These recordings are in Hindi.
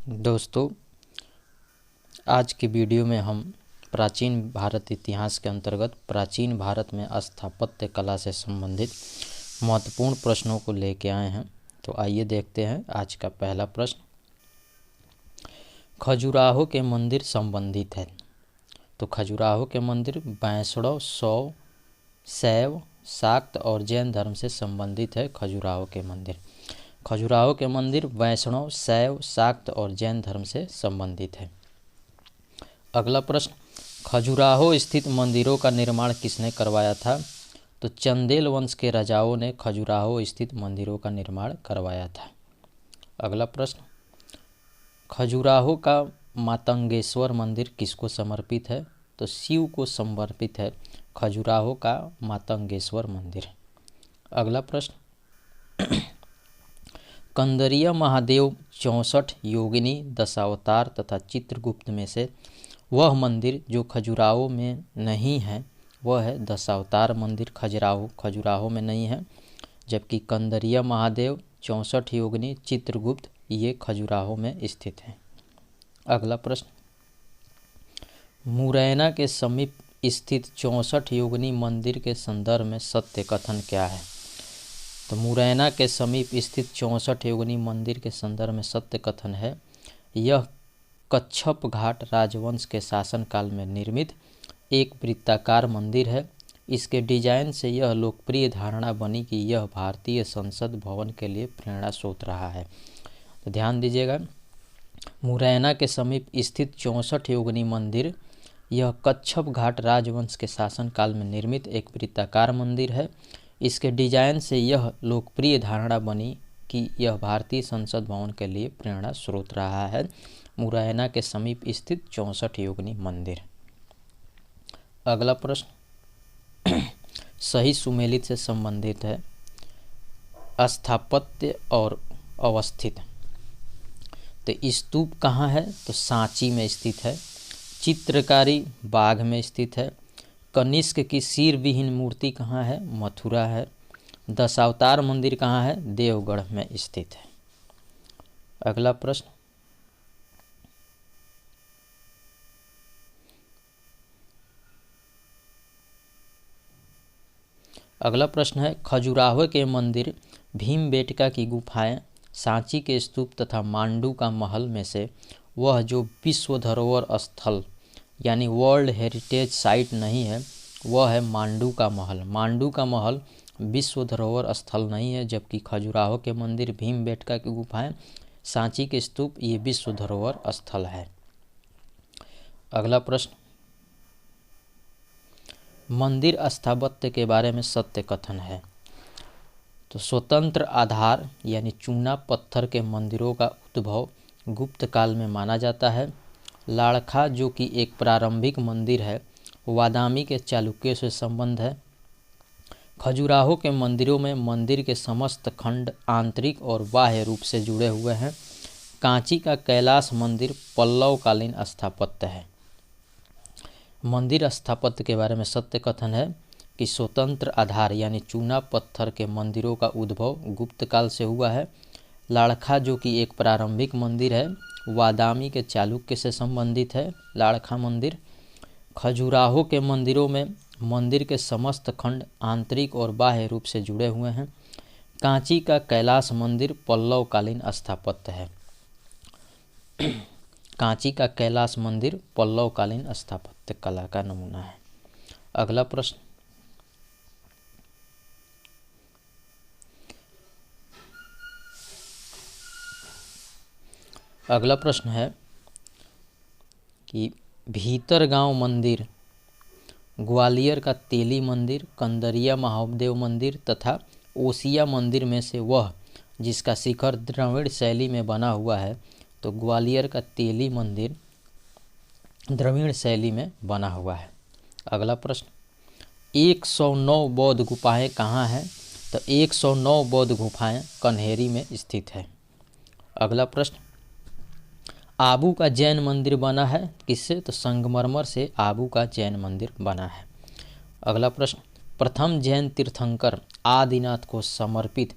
दोस्तों, आज की वीडियो में हम प्राचीन भारत इतिहास के अंतर्गत प्राचीन भारत में स्थापत्य कला से संबंधित महत्वपूर्ण प्रश्नों को लेके आए हैं। तो आइए देखते हैं आज का पहला प्रश्न। खजुराहो के मंदिर संबंधित है। तो खजुराहो के मंदिर वैष्णव, शैव, शाक्त और जैन धर्म से संबंधित है। खजुराहो के मंदिर वैष्णव, शैव, शाक्त और जैन धर्म से संबंधित है। अगला प्रश्न, खजुराहो स्थित मंदिरों का निर्माण किसने करवाया था? तो चंदेल वंश के राजाओं ने खजुराहो स्थित मंदिरों का निर्माण करवाया था। अगला प्रश्न, खजुराहो का मातंगेश्वर मंदिर किसको समर्पित है? तो शिव को समर्पित है खजुराहो का मातंगेश्वर मंदिर। अगला प्रश्न, कंदरिया महादेव 64 योगिनी, दशावतार तथा चित्रगुप्त में से वह मंदिर जो खजुराहो में नहीं है वह है दशावतार मंदिर। खजुराहो में नहीं है, जबकि कंदरिया महादेव, 64 योगिनी, चित्रगुप्त ये खजुराहो में स्थित हैं। अगला प्रश्न, मुरैना के समीप स्थित 64 योगिनी मंदिर के संदर्भ में सत्य कथन क्या है? तो मुरैना के समीप स्थित 64 योगिनी मंदिर के संदर्भ में सत्य कथन है, यह कच्छप घाट राजवंश के शासनकाल में निर्मित एक वृत्ताकार मंदिर है। इसके डिजाइन से यह लोकप्रिय धारणा बनी कि यह भारतीय संसद भवन के लिए प्रेरणा स्रोत रहा है। तो ध्यान दीजिएगा, मुरैना के समीप स्थित 64 योगिनी मंदिर यह कच्छप घाट राजवंश के शासनकाल में निर्मित एक वृत्ताकार मंदिर है। इसके डिजाइन से यह लोकप्रिय धारणा बनी कि यह भारतीय संसद भवन के लिए प्रेरणा स्रोत रहा है। मुरैना के समीप स्थित 64 योगिनी मंदिर। अगला प्रश्न सही सुमेलित से संबंधित है। स्थापत्य और अवस्थित। तो स्तूप कहाँ है? तो सांची में स्थित है। चित्रकारी बाग में स्थित है। कनिष्क की सिर विहीन मूर्ति कहाँ है? मथुरा है। दशावतार मंदिर कहाँ है? देवगढ़ में स्थित है। अगला प्रश्न, है खजुराहो के मंदिर, भीमबेटका की गुफाएं, सांची के स्तूप तथा मांडू का महल में से वह जो विश्व धरोहर स्थल यानी वर्ल्ड हेरिटेज साइट नहीं है वह है मांडू का महल। मांडू का महल विश्व धरोहर स्थल नहीं है, जबकि खजुराहो के मंदिर, भीमबेटका की गुफाएं, सांची के स्तूप ये विश्व धरोहर स्थल है। अगला प्रश्न, मंदिर स्थापत्य के बारे में सत्य कथन है। तो स्वतंत्र आधार यानी चूना पत्थर के मंदिरों का उद्भव गुप्त काल में माना जाता है। लाड़खा जो कि एक प्रारंभिक मंदिर है, वादामी के चालुक्यों से संबंध है। खजुराहो के मंदिरों में मंदिर के समस्त खंड आंतरिक और बाह्य रूप से जुड़े हुए हैं। कांची का कैलाश मंदिर पल्लवकालीन स्थापत्य है। मंदिर स्थापत्य के बारे में सत्य कथन है कि स्वतंत्र आधार यानी चूना पत्थर के मंदिरों का उद्भव गुप्त काल से हुआ है। लाड़खा जो कि एक प्रारंभिक मंदिर है, वादामी के चालुक्य से संबंधित है। लाड़खा मंदिर। खजुराहो के मंदिरों में मंदिर के समस्त खंड आंतरिक और बाह्य रूप से जुड़े हुए हैं। कांची का कैलाश मंदिर पल्लवकालीन स्थापत्य है। कांची का कैलाश मंदिर पल्लवकालीन स्थापत्य कला का नमूना है। अगला प्रश्न, है कि भीतरगांव मंदिर, ग्वालियर का तेली मंदिर, कंदरिया महादेव मंदिर तथा ओसिया मंदिर में से वह जिसका शिखर द्रविड़ शैली में बना हुआ है। तो ग्वालियर का तेली मंदिर द्रविड़ शैली में बना हुआ है। अगला प्रश्न, 109 बौद्ध गुफाएं कहाँ हैं? तो 109 बौद्ध गुफाएं कन्हेरी में स्थित है। अगला प्रश्न, आबू का जैन मंदिर बना है किससे? तो संगमरमर से आबू का जैन मंदिर बना है। अगला प्रश्न, प्रथम जैन तीर्थंकर आदिनाथ को समर्पित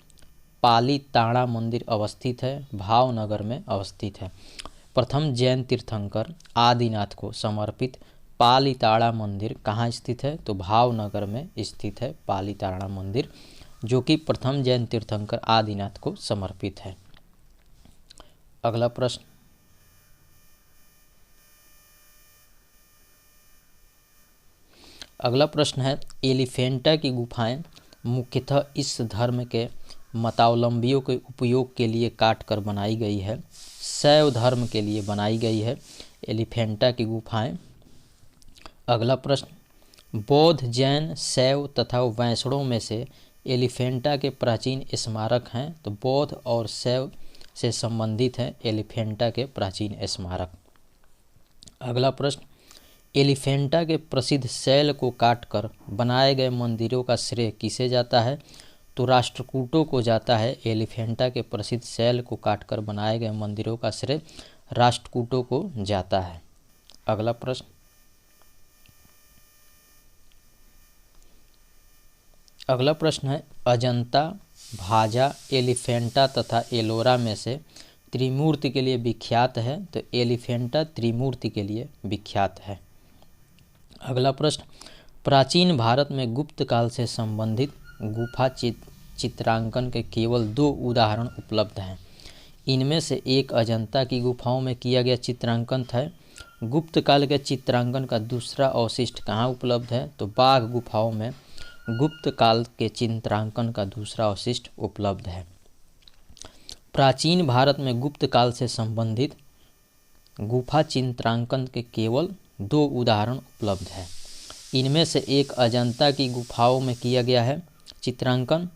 पाली ताड़ा मंदिर अवस्थित है, भावनगर में अवस्थित है। प्रथम जैन तीर्थंकर आदिनाथ को समर्पित पालीताड़ा मंदिर कहाँ स्थित है? तो भावनगर में स्थित है पालीताड़ा मंदिर, जो कि प्रथम जैन तीर्थंकर आदिनाथ को समर्पित है। अगला प्रश्न, है एलिफेंटा की गुफाएं मुख्यतः इस धर्म के मतावलंबियों के उपयोग के लिए काट कर बनाई गई है, शैव धर्म के लिए बनाई गई है एलिफेंटा की गुफाएं। अगला प्रश्न, बौद्ध, जैन, शैव तथा वैष्णव में से एलिफेंटा के प्राचीन स्मारक हैं? तो बौद्ध और शैव से संबंधित हैं एलिफेंटा के प्राचीन स्मारक। अगला प्रश्न, एलिफेंटा के प्रसिद्ध शैल को काटकर बनाए गए मंदिरों का श्रेय किसे जाता है? तो राष्ट्रकूटों को जाता है। एलिफेंटा के प्रसिद्ध शैल को काटकर बनाए गए मंदिरों का श्रेय राष्ट्रकूटों को जाता है। अगला प्रश्न, है अजंता, भाजा, एलिफेंटा तथा एलोरा में से त्रिमूर्ति के लिए विख्यात है? तो एलिफेंटा त्रिमूर्ति के लिए विख्यात है। अगला प्रश्न, प्राचीन भारत में गुप्त काल से संबंधित गुफा चित्रांकन के केवल 2 उदाहरण उपलब्ध हैं। इनमें से एक अजंता की गुफाओं में किया गया चित्रांकन था। गुप्त काल के चित्रांकन का दूसरा अवशिष्ट कहाँ उपलब्ध है? तो बाघ गुफाओं में गुप्त काल के चित्रांकन का दूसरा अवशिष्ट उपलब्ध है। प्राचीन भारत में गुप्त काल से संबंधित गुफा चित्रांकन के केवल 2 उदाहरण उपलब्ध है। इनमें से एक अजंता की गुफाओं में किया गया है चित्रांकन।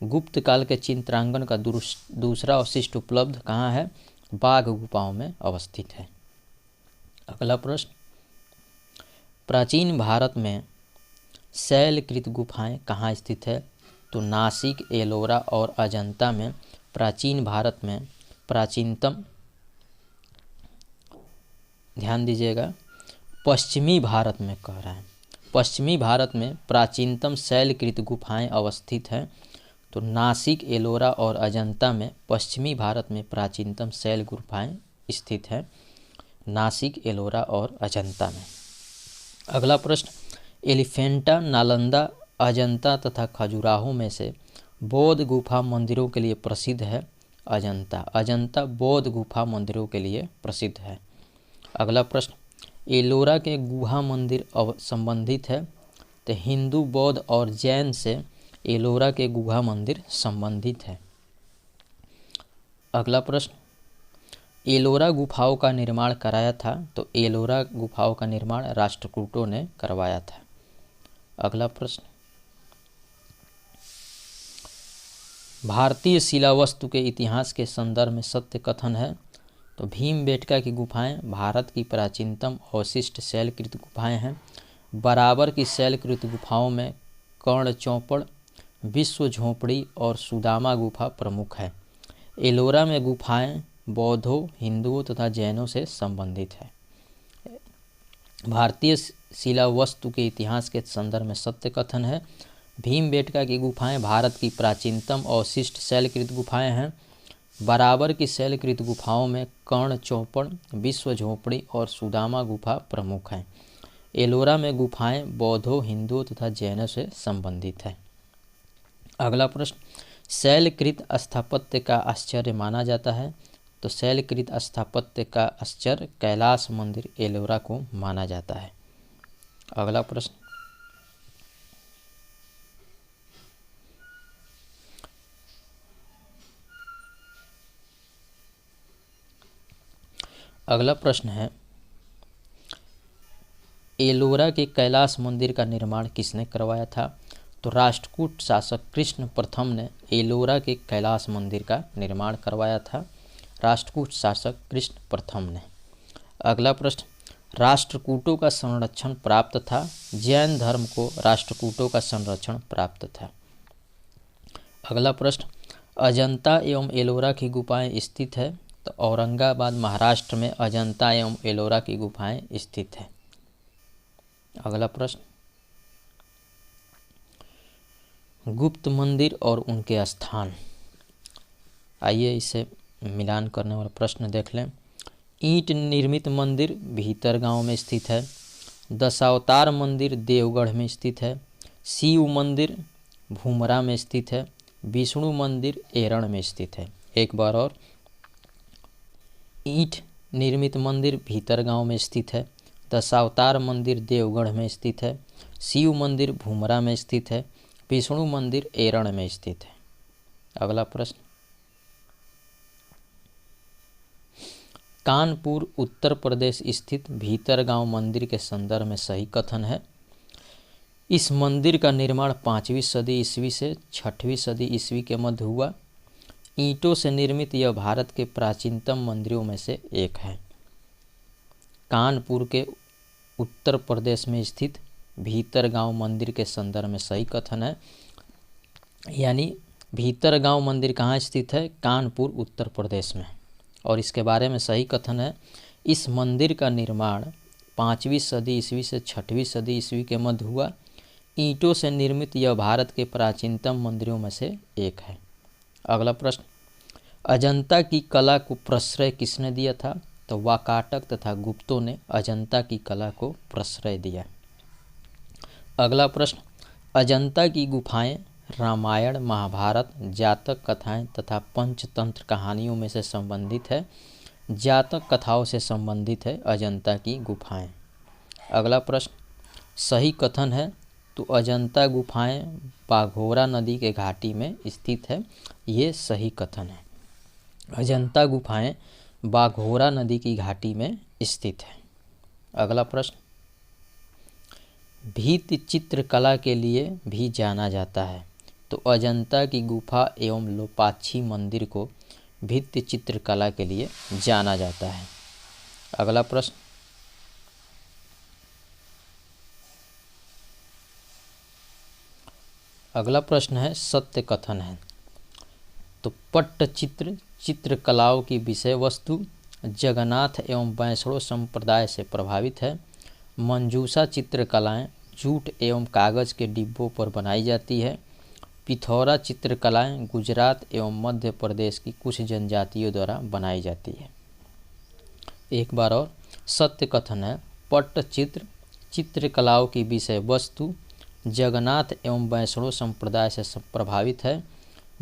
गुप्त काल के चित्रांकन का दूसरा अवशिष्ट उपलब्ध कहाँ है? बाघ गुफाओं में अवस्थित है। अगला प्रश्न, प्राचीन भारत में शैलकृत गुफाएं कहाँ स्थित है? तो नासिक, एलोरा और अजंता में प्राचीन भारत में प्राचीनतम, ध्यान दीजिएगा, पश्चिमी भारत में कह रहा है, पश्चिमी भारत में प्राचीनतम शैलकृत गुफाएं अवस्थित हैं। तो नासिक, एलोरा और अजंता में पश्चिमी भारत में प्राचीनतम शैल गुफाएं स्थित हैं, नासिक, एलोरा और अजंता में। अगला प्रश्न, एलिफेंटा, नालंदा, अजंता तथा खजुराहो में से बौद्ध गुफा मंदिरों के लिए प्रसिद्ध है? अजंता। अजंता बौद्ध गुफा मंदिरों के लिए प्रसिद्ध है। अगला प्रश्न, एलोरा के गुहा मंदिर संबंधित है? तो हिंदू, बौद्ध और जैन से एलोरा के गुहा मंदिर संबंधित है। अगला प्रश्न, एलोरा गुफाओं का निर्माण कराया था? तो एलोरा गुफाओं का निर्माण राष्ट्रकूटों ने करवाया था। अगला प्रश्न, भारतीय शिलावस्तु के इतिहास के संदर्भ में सत्य कथन है? तो भीमबेटका की गुफाएं भारत की प्राचीनतम अवशिष्ट शैलकृत गुफाएं हैं। बराबर की शैलकृत गुफाओं में कर्ण चौपड़, विश्व झोपड़ी और सुदामा गुफा प्रमुख है। एलोरा में गुफाएं बौद्धों, हिंदुओं तथा जैनों से संबंधित है। भारतीय शिलावस्तु के इतिहास के संदर्भ में सत्य कथन है? भीमबेटका की गुफाएं भारत की प्राचीनतम अवशिष्ट शैलकृत गुफाएं हैं। बराबर की शैलकृत गुफाओं में कर्ण चौपड़, विश्व झोपड़ी और सुदामा गुफा प्रमुख हैं। एलोरा में गुफाएं बौद्धों, हिंदुओं तथा जैनों से संबंधित है। अगला प्रश्न, शैलकृत स्थापत्य का आश्चर्य माना जाता है? तो शैलकृत स्थापत्य का आश्चर्य कैलाश मंदिर एलोरा को माना जाता है। अगला प्रश्न, है एलोरा के कैलाश मंदिर का निर्माण किसने करवाया था? तो राष्ट्रकूट शासक कृष्ण प्रथम ने एलोरा के कैलाश मंदिर का निर्माण करवाया था। राष्ट्रकूट शासक कृष्ण प्रथम ने। अगला प्रश्न, राष्ट्रकूटों का संरक्षण प्राप्त था? जैन धर्म को राष्ट्रकूटों का संरक्षण प्राप्त था। अगला प्रश्न, अजंता एवं एलोरा की गुफाएं स्थित है? तो औरंगाबाद महाराष्ट्र में अजंता एवं एलोरा की गुफाएं स्थित है। अगला प्रश्न, गुप्त मंदिर और उनके स्थान। आइए इसे मिलान करने वाला प्रश्न देख लें। ईंट निर्मित मंदिर भीतरगांव में स्थित है। दशावतार मंदिर देवगढ़ में स्थित है। शिव मंदिर भूमरा में स्थित है। विष्णु मंदिर एरण में स्थित है। एक बार और, ईंट निर्मित मंदिर भीतरगांव में स्थित है। दशावतार मंदिर देवगढ़ में स्थित है। शिव मंदिर भूमरा में स्थित है। विष्णु मंदिर एरण में स्थित है। अगला प्रश्न, कानपुर उत्तर प्रदेश स्थित भीतरगांव मंदिर के संदर्भ में सही कथन है। इस मंदिर का निर्माण 5वीं सदी ईस्वी से 6वीं सदी ईस्वी के मध्य हुआ। ईंटों से निर्मित यह भारत के प्राचीनतम मंदिरों में से एक है। कानपुर के उत्तर प्रदेश में स्थित भीतरगांव मंदिर के संदर्भ में सही कथन है। यानी भीतरगांव मंदिर कहाँ स्थित है? कानपुर उत्तर प्रदेश में। और इसके बारे में सही कथन है, इस मंदिर का निर्माण 5वीं सदी ईस्वी से 6वीं सदी ईस्वी के मध्य हुआ। ईंटों से निर्मित यह भारत के प्राचीनतम मंदिरों में से एक है। अगला प्रश्न, अजंता की कला को प्रश्रय किसने दिया था? तो वाकाटक तथा गुप्तों ने अजंता की कला को प्रश्रय दिया। अगला प्रश्न, अजंता की गुफाएं रामायण, महाभारत, जातक कथाएं तथा पंचतंत्र कहानियों में से संबंधित है। जातक कथाओं से संबंधित है अजंता की गुफाएं। अगला प्रश्न, सही कथन है तो अजंता गुफाएं बाघोरा नदी के घाटी में स्थित है। ये सही कथन है। अजंता गुफाएं बाघोरा नदी की घाटी में स्थित है। अगला प्रश्न, भित्ति चित्रकला के लिए भी जाना जाता है। तो अजंता की गुफा एवं लोपाक्षी मंदिर को भित्ति चित्रकला के लिए जाना जाता है। अगला प्रश्न, अगला प्रश्न है सत्य कथन है। तो पट्टचित्र चित्रकलाओं की विषय वस्तु जगन्नाथ एवं वैष्णव संप्रदाय से प्रभावित है। मंजूषा चित्रकलाएं जूट एवं कागज़ के डिब्बों पर बनाई जाती है। पिथौरा चित्रकलाएं गुजरात एवं मध्य प्रदेश की कुछ जनजातियों द्वारा बनाई जाती है। एक बार और, सत्य कथन है, पट्टचित्र चित्रकलाओं की विषय वस्तु जगन्नाथ एवं वैष्णव संप्रदाय से प्रभावित है।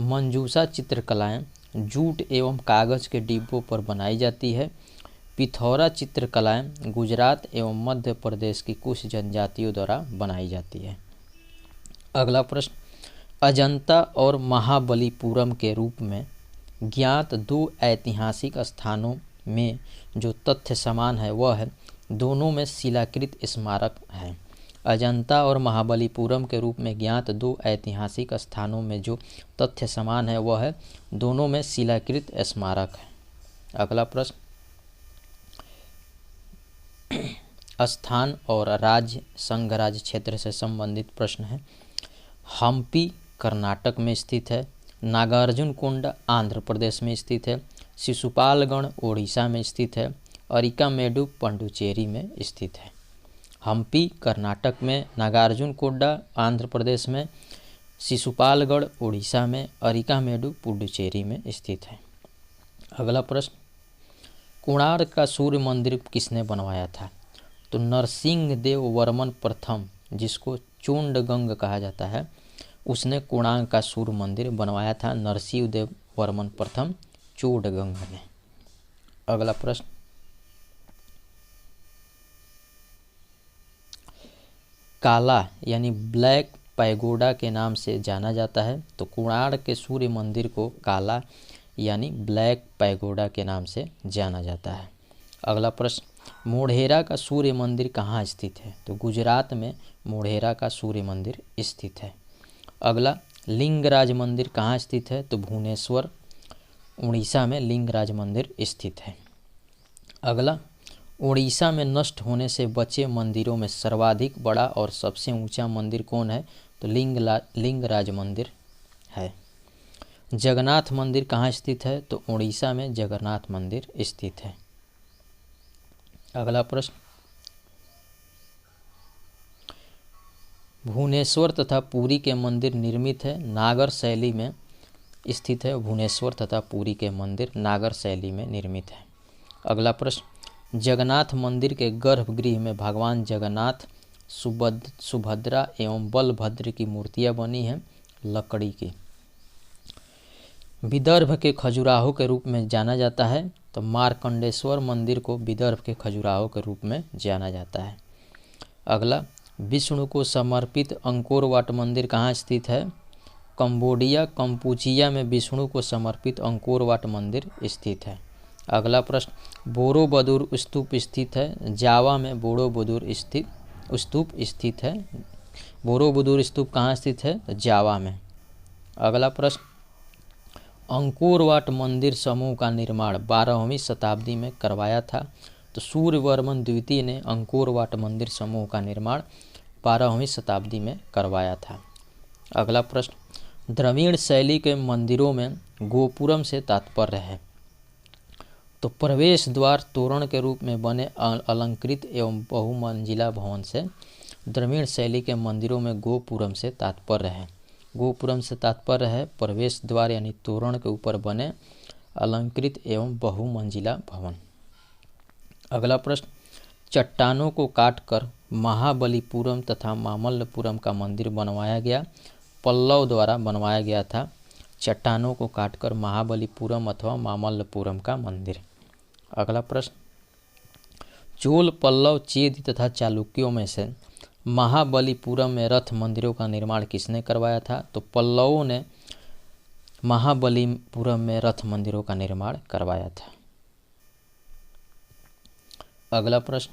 मंजूषा चित्रकलाएं जूट एवं कागज़ के डिब्बों पर बनाई जाती है। पिथौरा चित्रकलाएं गुजरात एवं मध्य प्रदेश की कुछ जनजातियों द्वारा बनाई जाती है। अगला प्रश्न, अजंता और महाबलीपुरम के रूप में ज्ञात दो ऐतिहासिक स्थानों में जो तथ्य समान है वह है दोनों में शिलाकृत स्मारक है। अजंता और महाबलीपुरम के रूप में ज्ञात दो ऐतिहासिक स्थानों में जो तथ्य समान है वह है दोनों में शिलाकृत स्मारक है। अगला प्रश्न, स्थान और राज्य संघ राज्य क्षेत्र से संबंधित प्रश्न है। हम्पी कर्नाटक में स्थित है। नागार्जुनकोंडा आंध्र प्रदेश में स्थित है। शिशुपालगढ़ ओडिशा में स्थित है। अरिकामेडु पुडुचेरी में स्थित है। हम्पी कर्नाटक में, नागार्जुनकोंडा आंध्र प्रदेश में, शिशुपालगढ़ ओडिशा में, अरिकामेडु पुडुचेरी में स्थित है। अगला प्रश्न, कोणार्क का सूर्य मंदिर किसने बनवाया था? तो नरसिंहदेव वर्मन प्रथम, जिसको चोंडगंग कहा जाता है, उसने कोणार्क का सूर्य मंदिर बनवाया था। नरसिंहदेव वर्मन प्रथम चोंडगंग ने। अगला प्रश्न, काला यानी ब्लैक पैगोडा के नाम से जाना जाता है। तो कोणार्क के सूर्य मंदिर को काला यानी ब्लैक पैगोडा के नाम से जाना जाता है। अगला प्रश्न, मोढेरा का सूर्य मंदिर कहाँ स्थित है? तो गुजरात में मोढेरा का सूर्य मंदिर स्थित है। अगला, लिंगराज मंदिर कहाँ स्थित है? तो भुवनेश्वर उड़ीसा में लिंगराज मंदिर स्थित है। अगला, उड़ीसा में नष्ट होने से बचे मंदिरों में सर्वाधिक बड़ा और सबसे ऊंचा मंदिर कौन है? तो लिंगराज मंदिर है। जगन्नाथ मंदिर कहाँ स्थित है? तो उड़ीसा में जगन्नाथ मंदिर स्थित है। अगला प्रश्न, भुवनेश्वर तथा पुरी के मंदिर निर्मित है नागर शैली में स्थित है। भुवनेश्वर तथा पुरी के मंदिर नागर शैली में निर्मित है। अगला प्रश्न, जगन्नाथ मंदिर के गर्भगृह में भगवान जगन्नाथ, सुभद्रा एवं बलभद्र की मूर्तियां बनी हैं लकड़ी की। विदर्भ के खजुराहो के रूप में जाना जाता है, तो मार्कंडेश्वर मंदिर को विदर्भ के खजुराहो के रूप में जाना जाता है। अगला, विष्णु को समर्पित अंकोर वाट मंदिर कहाँ स्थित है? कंबोडिया कंपूचिया में विष्णु को समर्पित अंकोर वाट मंदिर स्थित है। अगला प्रश्न, बोरोबुदुर स्तूप स्थित है जावा में बोरोबुदुर स्तूप स्थित है। बोरोबुदुर स्तूप कहाँ स्थित है? जावा में। अगला प्रश्न, अंकोर वाट मंदिर समूह का निर्माण 12वीं शताब्दी में करवाया था, तो सूर्यवर्मन द्वितीय ने अंकोर वाट मंदिर समूह का निर्माण 12वीं शताब्दी में करवाया था। अगला प्रश्न, द्रविड़ शैली के मंदिरों में गोपुरम से तात्पर्य है, तो प्रवेश द्वार तोरण के रूप में बने अलंकृत एवं बहुमंजिला भवन से द्रविड़ शैली के मंदिरों में गोपुरम से तात्पर्य है। गोपुरम से तात्पर्य है प्रवेश द्वार यानी तोरण के ऊपर बने अलंकृत एवं बहुमंजिला भवन। अगला प्रश्न, चट्टानों को काटकर महाबलीपुरम तथा मामल्लपुरम का मंदिर बनवाया गया, पल्लव द्वारा बनवाया गया था। चट्टानों को काटकर महाबलीपुरम अथवा मामल्लपुरम का मंदिर। अगला प्रश्न, चोल, पल्लव, चेदी तथा चालुक्यों में से महाबलीपुरम में रथ मंदिरों का निर्माण किसने करवाया था? तो पल्लवों ने महाबलीपुरम में रथ मंदिरों का निर्माण करवाया था। अगला प्रश्न,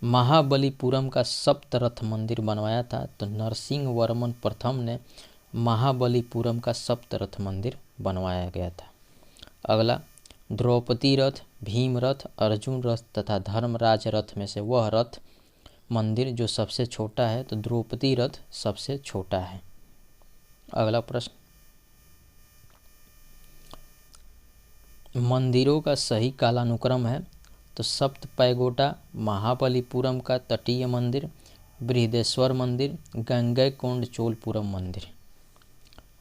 महाबलीपुरम का सप्त रथ मंदिर बनवाया था, तो नरसिंह वर्मन प्रथम ने महाबलीपुरम का सप्त रथ मंदिर बनवाया गया था। अगला, द्रौपदी रथ, भीम रथ, अर्जुन रथ तथा धर्मराज रथ में से वह रथ मंदिर जो सबसे छोटा है, तो द्रौपदी रथ सबसे छोटा है। अगला प्रश्न, मंदिरों का सही कालानुक्रम है, तो सप्त पैगोडा, महाबलीपुरम का तटीय मंदिर, बृहदेश्वर मंदिर, गंगैकोंड चोलपुरम मंदिर।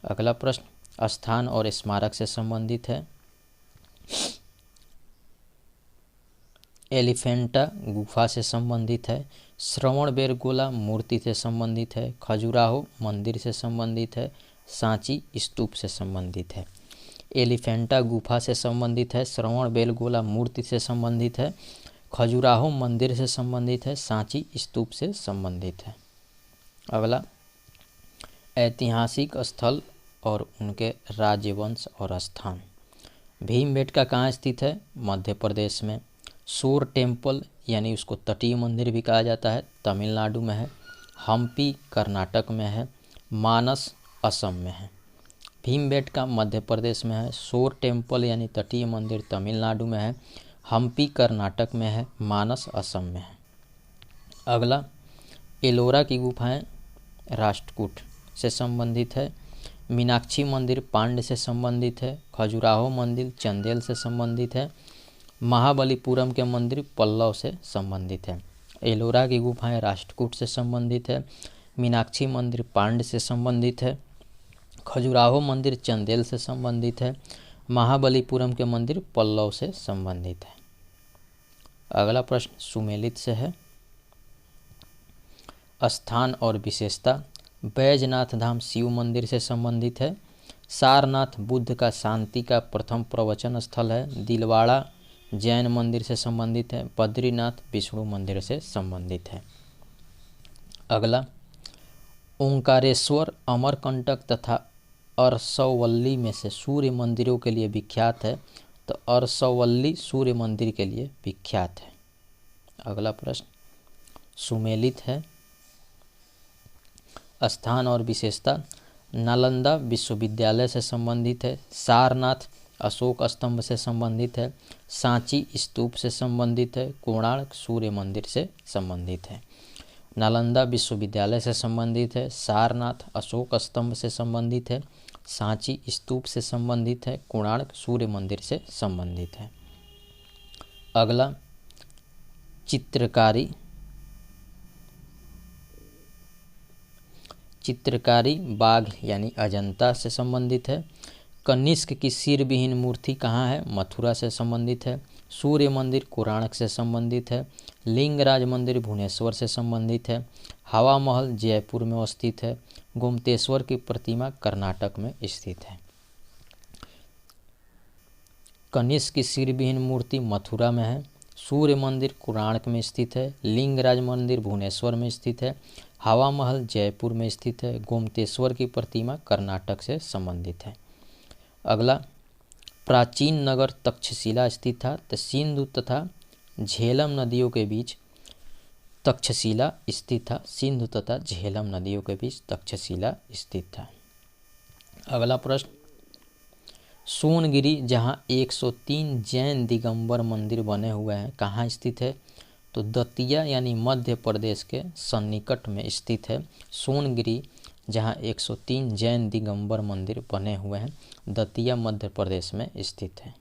अगला प्रश्न स्थान और स्मारक से संबंधित है। एलिफेंटा गुफा से संबंधित है, श्रवणबेलगोला मूर्ति से संबंधित है, खजुराहो मंदिर से संबंधित है, सांची स्तूप से संबंधित है। एलिफेंटा गुफा से संबंधित है, श्रवणबेलगोला मूर्ति से संबंधित है, खजुराहो मंदिर से संबंधित है, सांची स्तूप से संबंधित है। अगला, ऐतिहासिक स्थल और उनके राज्यवंश और स्थान। भीमबेटका कहाँ स्थित है? मध्य प्रदेश में। शोर टेम्पल यानी उसको तटीय मंदिर भी कहा जाता है, तमिलनाडु में है। हम्पी कर्नाटक में है। मानस असम में है। भीमबेटका मध्य प्रदेश में है। शोर टेम्पल यानी तटीय मंदिर तमिलनाडु में है। हम्पी कर्नाटक में है। मानस असम में है। अगला, एलोरा की गुफाएं राष्ट्रकूट से संबंधित है। मीनाक्षी मंदिर पांड्य से संबंधित है। खजुराहो मंदिर चंदेल से संबंधित है। महाबलीपुरम के मंदिर पल्लव से संबंधित है। एलोरा की गुफाएं राष्ट्रकूट से संबंधित है। मीनाक्षी मंदिर पांड्य से संबंधित है। खजुराहो मंदिर चंदेल से संबंधित है। महाबलीपुरम के मंदिर पल्लव से संबंधित है। अगला प्रश्न सुमेलित से है। स्थान और विशेषता। बैजनाथ धाम शिव मंदिर से संबंधित है। सारनाथ बुद्ध का शांति का प्रथम प्रवचन स्थल है। दिलवाड़ा जैन मंदिर से संबंधित है। बद्रीनाथ विष्णु मंदिर से संबंधित है। अगला, ओंकारेश्वर अमरकंटक तथा अरसवल्ली में से सूर्य मंदिरों के लिए विख्यात है, तो अरसवल्ली सूर्य मंदिर के लिए विख्यात है। अगला प्रश्न सुमेलित है। स्थान और विशेषता। नालंदा विश्वविद्यालय से संबंधित है। सारनाथ अशोक स्तंभ से संबंधित है। सांची स्तूप से संबंधित है। कोणार्क सूर्य मंदिर से संबंधित है। नालंदा विश्वविद्यालय से संबंधित है। सारनाथ अशोक स्तंभ से संबंधित है। सांची स्तूप से संबंधित है। कोणार्क सूर्य मंदिर से संबंधित है। अगला, चित्रकारी बाघ यानी अजंता से संबंधित है। कनिष्क की सिर विहीन मूर्ति कहाँ है? मथुरा से संबंधित है। सूर्य मंदिर कोणार्क से संबंधित है। लिंगराज मंदिर भुवनेश्वर से संबंधित है। हवा महल जयपुर में स्थित है। गोमतेश्वर की प्रतिमा कर्नाटक में स्थित है। कनिष्क की सिर विहीन मूर्ति मथुरा में है। सूर्य मंदिर कोणार्क में स्थित है। लिंगराज मंदिर भुवनेश्वर में स्थित है। हवा महल जयपुर में स्थित है। गोमतेश्वर की प्रतिमा कर्नाटक से संबंधित है। अगला, प्राचीन नगर तक्षशिला स्थित था। तो सिंधु तथा झेलम नदियों के बीच तक्षशिला स्थित था। सिंधु तथा झेलम नदियों के बीच तक्षशिला स्थित था। अगला प्रश्न, सोनगिरी जहाँ 103 जैन दिगंबर मंदिर बने हुए हैं कहाँ स्थित है? तो दतिया यानी मध्य प्रदेश के सन्निकट में स्थित है। सोनगिरी जहाँ 103 जैन दिगंबर मंदिर बने हुए हैं दतिया मध्य प्रदेश में स्थित है।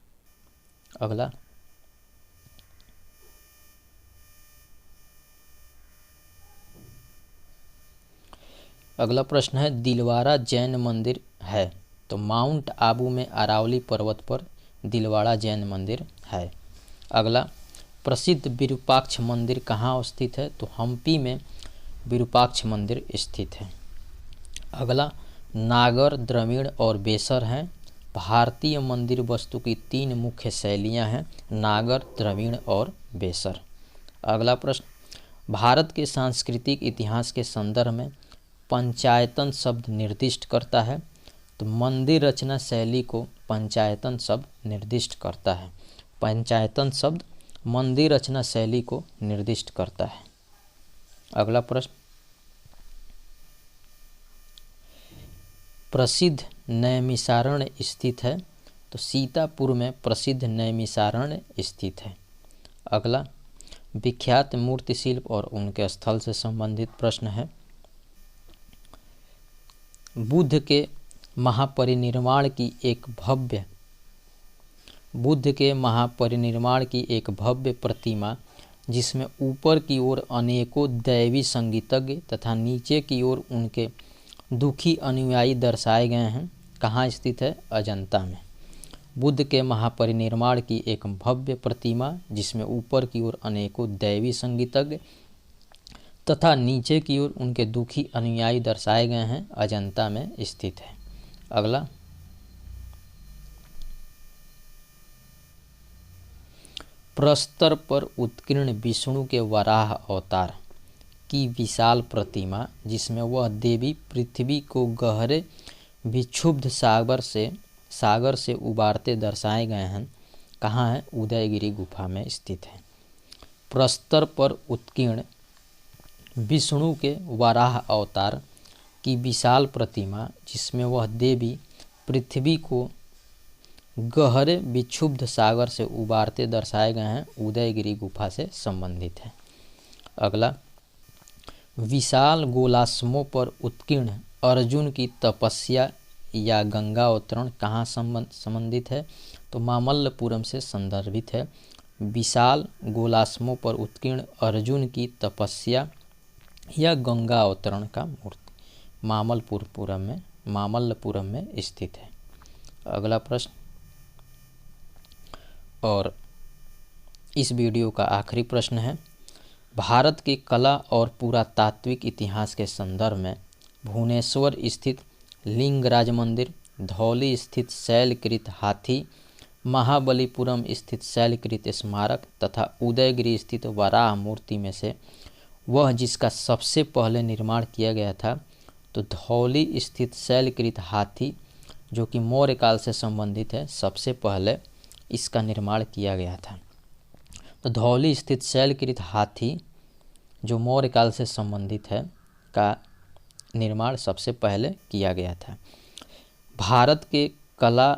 अगला प्रश्न है, दिलवारा जैन मंदिर है। तो माउंट आबू में अरावली पर्वत पर दिलवाड़ा जैन मंदिर है। अगला, प्रसिद्ध विरूपाक्ष मंदिर कहाँ स्थित है? तो हम्पी में विरूपाक्ष मंदिर स्थित है। अगला, नागर, द्रविड़ और बेसर हैं। भारतीय मंदिर वास्तु की 3 मुख्य शैलियाँ हैं, नागर, द्रविड़ और बेसर। अगला प्रश्न, भारत के सांस्कृतिक इतिहास के संदर्भ में पंचायतन शब्द निर्दिष्ट करता है। तो मंदिर रचना शैली को पंचायतन शब्द निर्दिष्ट करता है। पंचायतन शब्द मंदिर रचना शैली को निर्दिष्ट करता है। अगला प्रश्न, प्रसिद्ध नैमिषारण्य स्थित है। तो सीतापुर में प्रसिद्ध नैमिषारण्य स्थित है। अगला, विख्यात मूर्ति शिल्प और उनके स्थल से संबंधित प्रश्न है। बुद्ध के महापरिनिर्वाण की एक भव्य प्रतिमा जिसमें ऊपर की ओर अनेकों दैवी संगीतज्ञ तथा नीचे की ओर उनके दुखी अनुयायी दर्शाए गए हैं कहाँ स्थित है? अजंता में। बुद्ध के महापरिनिर्वाण की एक भव्य प्रतिमा जिसमें ऊपर की ओर अनेकों दैवी संगीतज्ञ तथा नीचे की ओर उनके दुखी अनुयायी दर्शाए गए हैं अजंता में स्थित है। अगला, प्रस्तर पर उत्कीर्ण विष्णु के वराह अवतार की विशाल प्रतिमा जिसमें वह देवी पृथ्वी को गहरे विक्षुब्ध सागर से उबारते दर्शाए गए हैं कहाँ है? उदयगिरी गुफा में स्थित है। प्रस्तर पर उत्कीर्ण विष्णु के वराह अवतार की विशाल प्रतिमा जिसमें वह देवी पृथ्वी को गहरे विक्षुब्ध सागर से उबारते दर्शाए गए हैं उदयगिरी गुफा से संबंधित है। अगला, विशाल गोलाश्मों पर उत्कीर्ण अर्जुन की तपस्या या गंगा अवतरण कहाँ संबंधित है? तो मामल्लपुरम से संदर्भित है। विशाल गोलाश्मों पर उत्कीर्ण अर्जुन की तपस्या या गंगा अवतरण का मूर्ति मामल्लपुरम में स्थित है। अगला प्रश्न और इस वीडियो का आखिरी प्रश्न है, भारत के कला और पुरातात्विक इतिहास के संदर्भ में भुवनेश्वर स्थित लिंगराज मंदिर, धौली स्थित शैलकृत हाथी, महाबलीपुरम स्थित शैलकृत स्मारक तथा उदयगिरी स्थित वराह मूर्ति में से वह जिसका सबसे पहले निर्माण किया गया था? तो धौली स्थित शैलकृत हाथी जो कि मौर्य काल से संबंधित है, सबसे पहले इसका निर्माण किया गया था। तो धौली स्थित शैलकृत हाथी जो मौर्य काल से संबंधित है का निर्माण सबसे पहले किया गया था। भारत के कला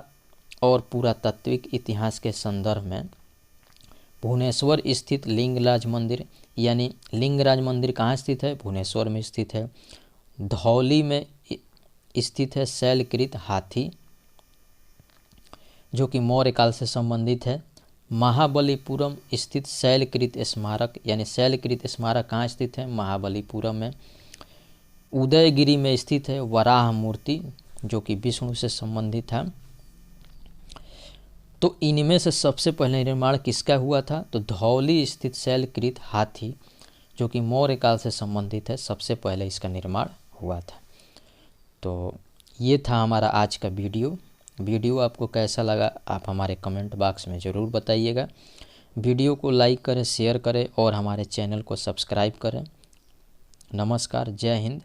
और पुरातात्विक इतिहास के संदर्भ में भुवनेश्वर स्थित लिंगराज मंदिर यानी लिंगराज मंदिर कहाँ स्थित है? भुवनेश्वर में स्थित है। धौली में स्थित है शैलकृत हाथी जो कि मौर्य काल से संबंधित है। महाबलीपुरम स्थित शैलकृत स्मारक यानी शैलकृत स्मारक कहाँ स्थित है? महाबलीपुरम में। उदयगिरी में स्थित है वराह मूर्ति जो कि विष्णु से संबंधित है। तो इनमें से सबसे पहले निर्माण किसका हुआ था? तो धौली स्थित शैलकृत हाथी जो कि मौर्य काल से संबंधित है, सबसे पहले इसका निर्माण हुआ था। तो ये था हमारा आज का वीडियो आपको कैसा लगा आप हमारे कमेंट बॉक्स में ज़रूर बताइएगा। वीडियो को लाइक करें, शेयर करें और हमारे चैनल को सब्सक्राइब करें। नमस्कार, जय हिंद,